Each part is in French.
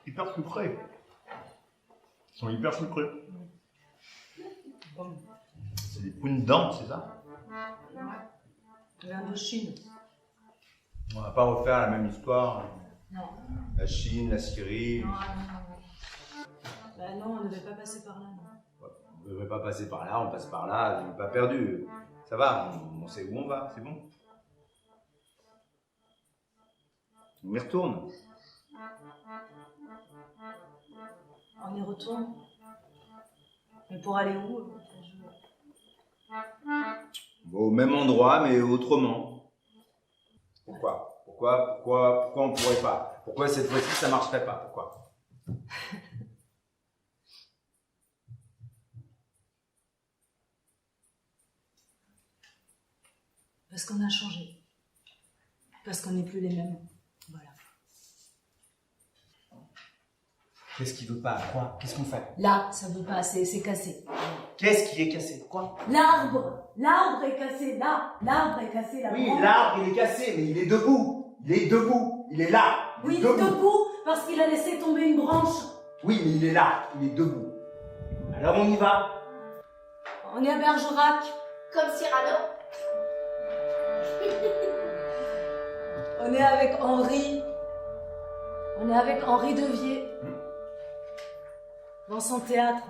Hyper sucrés. Ils sont hyper sucrés. C'est des fruits de dents, c'est ça? L'Indochine. On va pas refaire la même histoire. Non. La Chine, la Syrie. Bah non, on ne devait pas passer par là. Non. On ne devrait pas passer par là, on passe par là, on n'est pas perdu. Ça va, on sait où on va, c'est bon. On y retourne. On y retourne. Mais pour aller où? Au même endroit, mais autrement. Pourquoi on ne pourrait pas? Pourquoi cette fois-ci ça ne marcherait pas? Pourquoi? Parce qu'on a changé. Parce qu'on n'est plus les mêmes. Voilà. Qu'est-ce qui veut pas? Quoi? Qu'est-ce qu'on fait? Là, ça veut pas, c'est cassé. Qu'est-ce qui est cassé? Quoi? L'arbre est cassé, là. L'arbre est cassé, là. Oui, l'arbre il est cassé, mais il est debout. Il est debout. Il est là. Oui, il est debout parce qu'il a laissé tomber une branche. Oui, mais il est là. Il est debout. Alors on y va. On est à Bergerac. Comme Cyrano. On est avec Henri. On est avec Henri Devier. Dans son théâtre.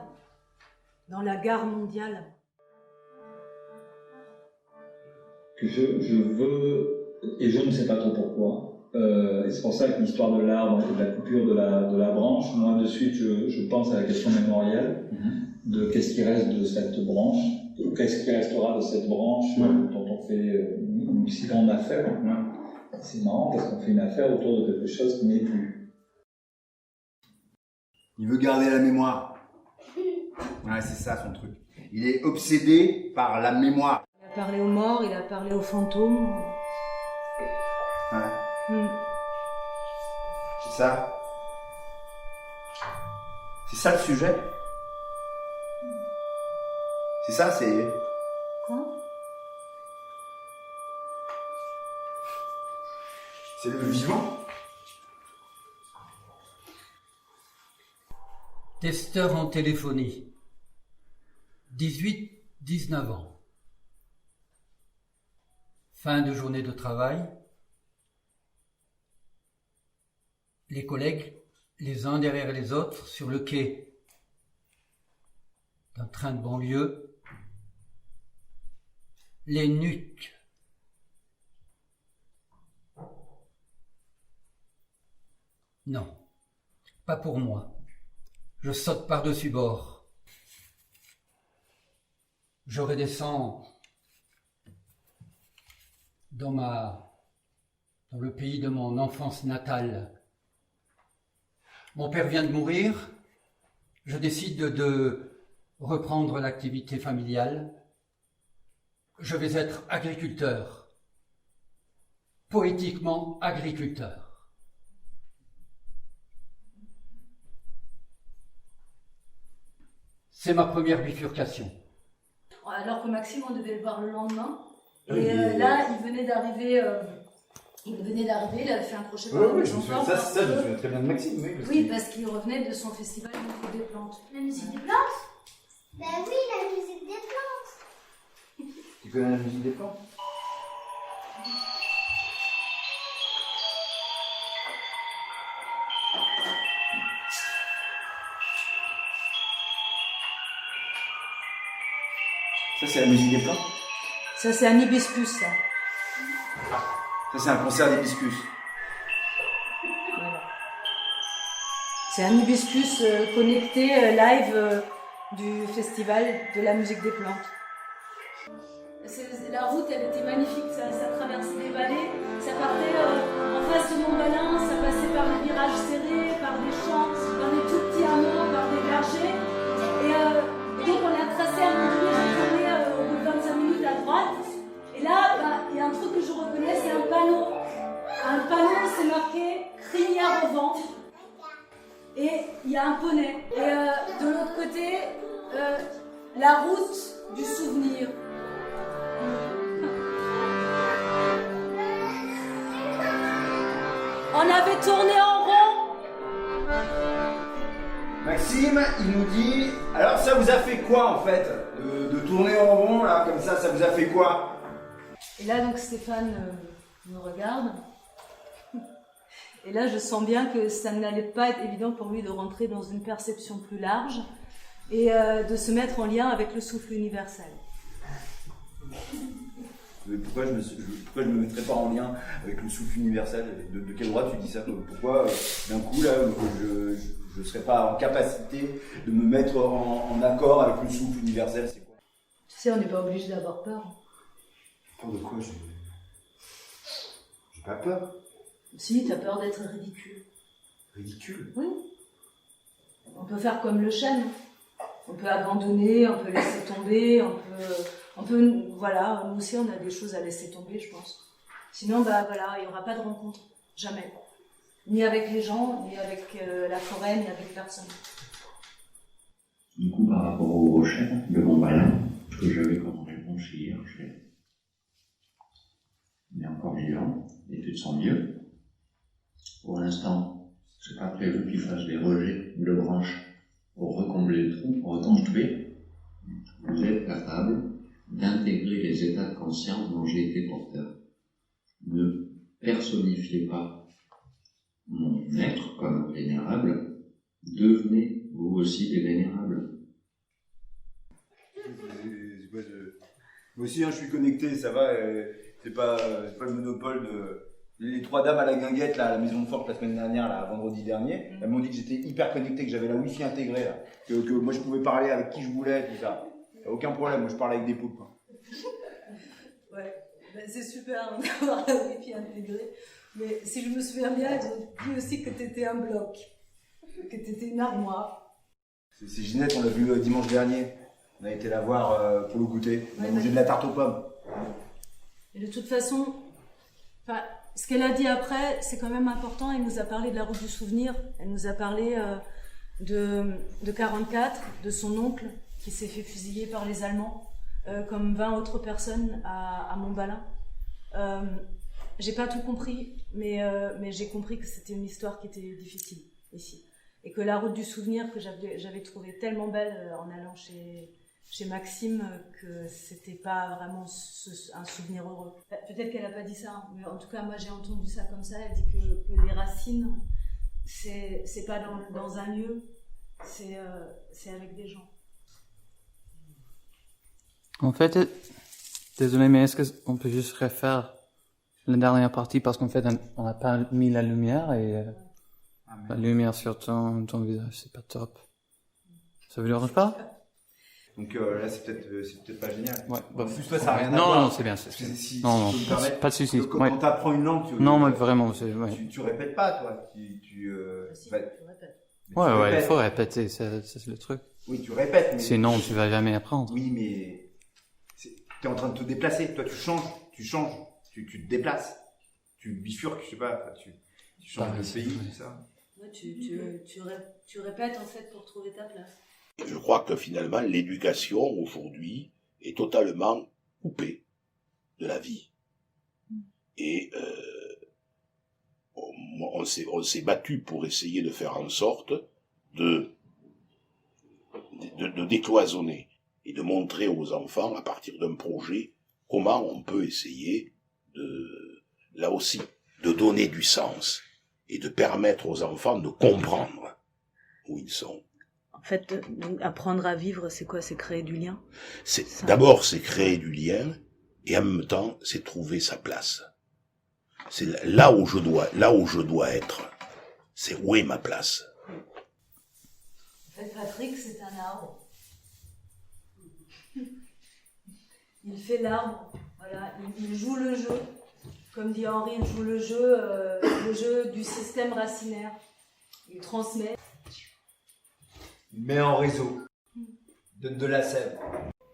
Dans la gare mondiale. Que je veux, et je ne sais pas trop pourquoi, et c'est pour ça que l'histoire de l'arbre et de la coupure de la branche, moi de suite je pense à la question mémorielle, de qu'est-ce qui reste de cette branche, ou qu'est-ce qui restera de cette branche dont on fait une si grande affaire. C'est marrant parce qu'on fait une affaire autour de quelque chose qui n'est plus. Il veut garder la mémoire. Ouais, c'est ça son truc. Il est obsédé par la mémoire. Il a parlé aux morts, il a parlé aux fantômes. Ouais. C'est ça. C'est ça le sujet. C'est ça, c'est... Quoi? C'est le vivant. Testeur en téléphonie. 18-19 ans. Fin de journée de travail. Les collègues, les uns derrière les autres, sur le quai d'un train de banlieue. Les nuques. Non, pas pour moi. Je saute par-dessus bord. Je redescends dans le pays de mon enfance natale. Mon père vient de mourir. Je décide de reprendre l'activité familiale. Je vais être agriculteur. Poétiquement agriculteur. C'est ma première bifurcation. Alors que Maxime, on devait le voir le lendemain. Et là, il venait d'arriver. Il avait fait un crochet par Oui, le je me souviens, chanteur. ça, je me souviens très bien de Maxime. Oui, parce qu'il revenait de son festival de musique des plantes. La musique des plantes? Ben oui, la musique des plantes. Tu connais la musique des plantes? Ça, c'est la musique des plantes? Ça, c'est un hibiscus, ça. Ça, c'est un concert d'hibiscus. Voilà. C'est un hibiscus connecté live du festival de la musique des plantes. La route, elle était magnifique, ça traversait des vallées, ça partait en face de Montbalin, ça passait par des virages serrés, par des champs, par des tout petits hameaux, par des vergers. Et donc on a tracé un peu de j'ai tourné au bout de 25 minutes à droite. Et là, il y a un truc que je reconnais, c'est un panneau. Un panneau, c'est marqué « Crinière au vent ». Et il y a un poney. Et de l'autre côté, la route du souvenir. On avait tourné en rond. Maxime, il nous dit, alors ça vous a fait quoi en fait de tourner en rond là, comme ça vous a fait quoi? Et là, donc, Stéphane me regarde. Et là, je sens bien que ça n'allait pas être évident pour lui de rentrer dans une perception plus large et de se mettre en lien avec le souffle universel. Mais pourquoi je me mettrais pas en lien avec le souffle universel? De quel droit tu dis ça? Pourquoi d'un coup là je serais pas en capacité de me mettre en accord avec le souffle universel? C'est quoi? Tu sais, on n'est pas obligé d'avoir peur. Peur de quoi? J'ai pas peur. Si, t'as peur d'être ridicule. Ridicule? Oui. On peut faire comme le chêne. On peut abandonner, on peut laisser tomber, on peut, voilà, nous aussi on a des choses à laisser tomber, je pense. Sinon, bah voilà, il n'y aura pas de rencontre. Jamais. Ni avec les gens, ni avec la forêt, ni avec personne. Du coup, par rapport au chêne de Montbalin, que j'avais comme réponse hier, il est encore vivant, et tu te sens mieux. Pour l'instant, c'est pas prévu qu'il fasse des rejets de branches pour recombler le trou, pour reconstruire. Vous êtes capable d'intégrer les états de conscience dont j'ai été porteur. Ne personnifiez pas mon être comme vénérable, devenez vous aussi des vénérables. Moi aussi, je suis connecté, ça va, c'est pas le monopole de... Les trois dames à la guinguette, là, à la Maison Forte, la semaine dernière, là, vendredi dernier, elles m'ont dit que j'étais hyper connecté, que j'avais la Wi-Fi intégrée, là, que moi je pouvais parler avec qui je voulais, tout ça. Y a aucun problème, moi je parle avec des poupes, quoi. Ouais, ben, c'est super d'avoir la Wi-Fi intégrée. Mais si je me souviens bien, ils ont dit aussi que t'étais un bloc, que t'étais une armoire. C'est Ginette, on l'a vu dimanche dernier. On a été la voir pour le goûter. On a Ouais, mangé de la tarte aux pommes. Et de toute façon, ce qu'elle a dit après, c'est quand même important. Elle nous a parlé de la route du souvenir. Elle nous a parlé de 44, de son oncle qui s'est fait fusiller par les Allemands, comme 20 autres personnes à Montbalin. J'ai pas tout compris, mais j'ai compris que c'était une histoire qui était difficile ici. Et que la route du souvenir que j'avais trouvée tellement belle en allant chez Maxime, que c'était pas vraiment un souvenir heureux. Peut-être qu'elle a pas dit ça, hein, mais en tout cas moi j'ai entendu ça comme ça. Elle dit que les racines, c'est pas dans un lieu, c'est avec des gens. En fait, désolé, mais est-ce qu'on peut juste refaire la dernière partie parce qu'en fait on n'a pas mis la lumière et la lumière sur ton visage, c'est pas top. Ça vous dérange pas? Donc là, c'est peut-être pas génial. Ouais, en plus, toi, ça n'a rien à voir. Non, c'est bien. Non, pas de soucis. Quand tu apprends une langue, non, mais vraiment, tu répètes pas, toi. Tu répètes. Ouais, il faut répéter, c'est le truc. Oui, tu répètes. Mais sinon, tu vas jamais apprendre. Oui, mais tu es en train de te déplacer. Toi, tu changes, tu te déplaces. Tu bifurques, je sais pas. Tu changes de pays, tout ça. Ouais, tu répètes en fait pour trouver ta place. Je crois que finalement, l'éducation aujourd'hui est totalement coupée de la vie. Et on s'est battu pour essayer de faire en sorte de décloisonner et de montrer aux enfants, à partir d'un projet, comment on peut essayer là aussi, de donner du sens et de permettre aux enfants de comprendre où ils sont. En fait, donc, apprendre à vivre, c'est quoi? C'est créer du lien? D'abord, c'est créer du lien, et en même temps, c'est trouver sa place. C'est là où je dois être. C'est où est ma place. En fait, Patrick, c'est un arbre. Il fait l'arbre. Voilà, il joue le jeu. Comme dit Henri, il joue le jeu du système racinaire. Il transmet. Il met en réseau. Donne de la sève.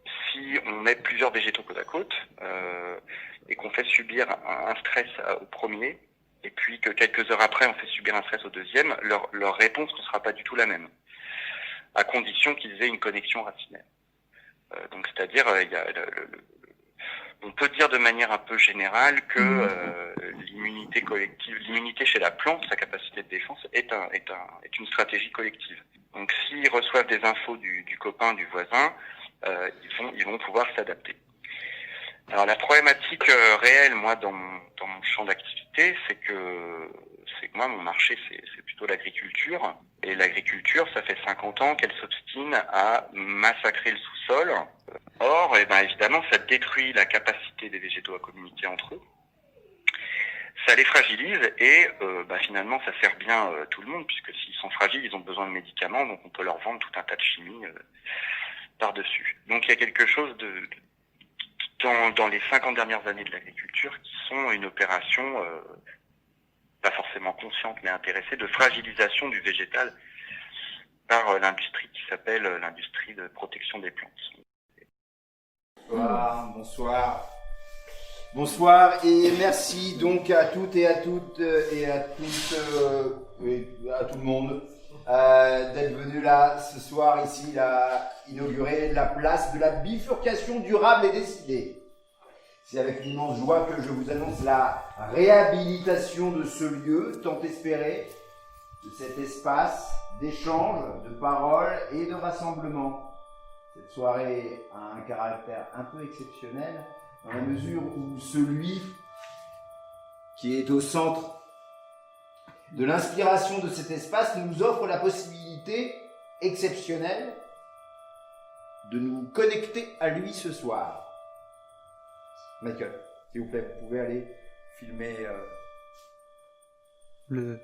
Si on met plusieurs végétaux côte à côte et qu'on fait subir un stress au premier, et puis que quelques heures après on fait subir un stress au deuxième, leur réponse ne sera pas du tout la même, à condition qu'ils aient une connexion racinaire. Donc c'est-à-dire il y a on peut dire de manière un peu générale que l'immunité collective, l'immunité chez la plante, sa capacité de défense est une stratégie collective. Donc s'ils reçoivent des infos du copain, du voisin, ils vont pouvoir s'adapter. Alors la problématique réelle, moi, dans mon champ d'activité, c'est que moi, mon marché, c'est plutôt l'agriculture. Et l'agriculture, ça fait 50 ans qu'elle s'obstine à massacrer le sous-sol. Or, évidemment, ça détruit la capacité des végétaux à communiquer entre eux. Ça les fragilise et finalement, ça sert bien tout le monde, puisque s'ils sont fragiles, ils ont besoin de médicaments, donc on peut leur vendre tout un tas de chimie par-dessus. Donc il y a quelque chose dans les 50 dernières années de l'agriculture qui sont une opération pas forcément consciente mais intéressée de fragilisation du végétal par l'industrie qui s'appelle l'industrie de protection des plantes. Bonsoir et merci donc à toutes et à toutes et à tous et à tout le monde d'être venu là ce soir ici inaugurer la place de la bifurcation durable et décidée. C'est avec une immense joie que je vous annonce la réhabilitation de ce lieu tant espéré, de cet espace d'échange, de parole et de rassemblement. Cette soirée a un caractère un peu exceptionnel dans la mesure où celui qui est au centre de l'inspiration de cet espace nous offre la possibilité exceptionnelle de nous connecter à lui ce soir. Michael, s'il vous plaît, vous pouvez aller filmer le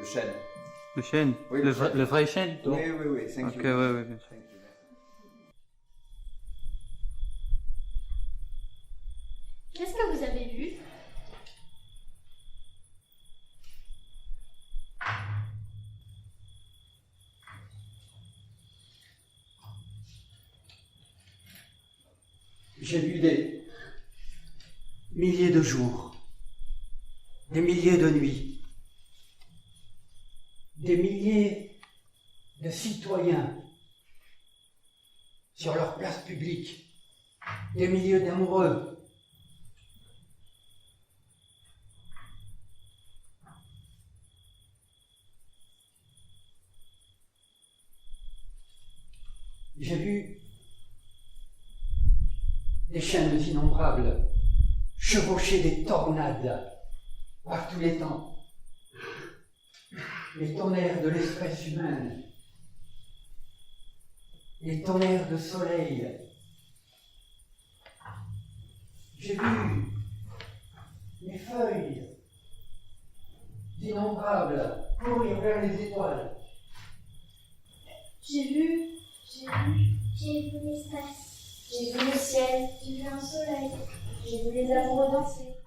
chêne. Le chêne? Oui, le vrai chêne? Oui, thank you. Oui, bien sûr. Qu'est-ce que vous avez vu? J'ai vu des milliers de jours, des milliers de nuits, des milliers de citoyens sur leur place publique, des milliers d'amoureux. J'ai vu des chaînes innombrables chevaucher des tornades par tous les temps. Les tonnerres de l'espèce humaine, les tonnerres de soleil. J'ai vu les feuilles innombrables courir vers les étoiles. J'ai vu l'espace. J'ai vu le ciel. J'ai vu un soleil. J'ai vu les amoureux danser.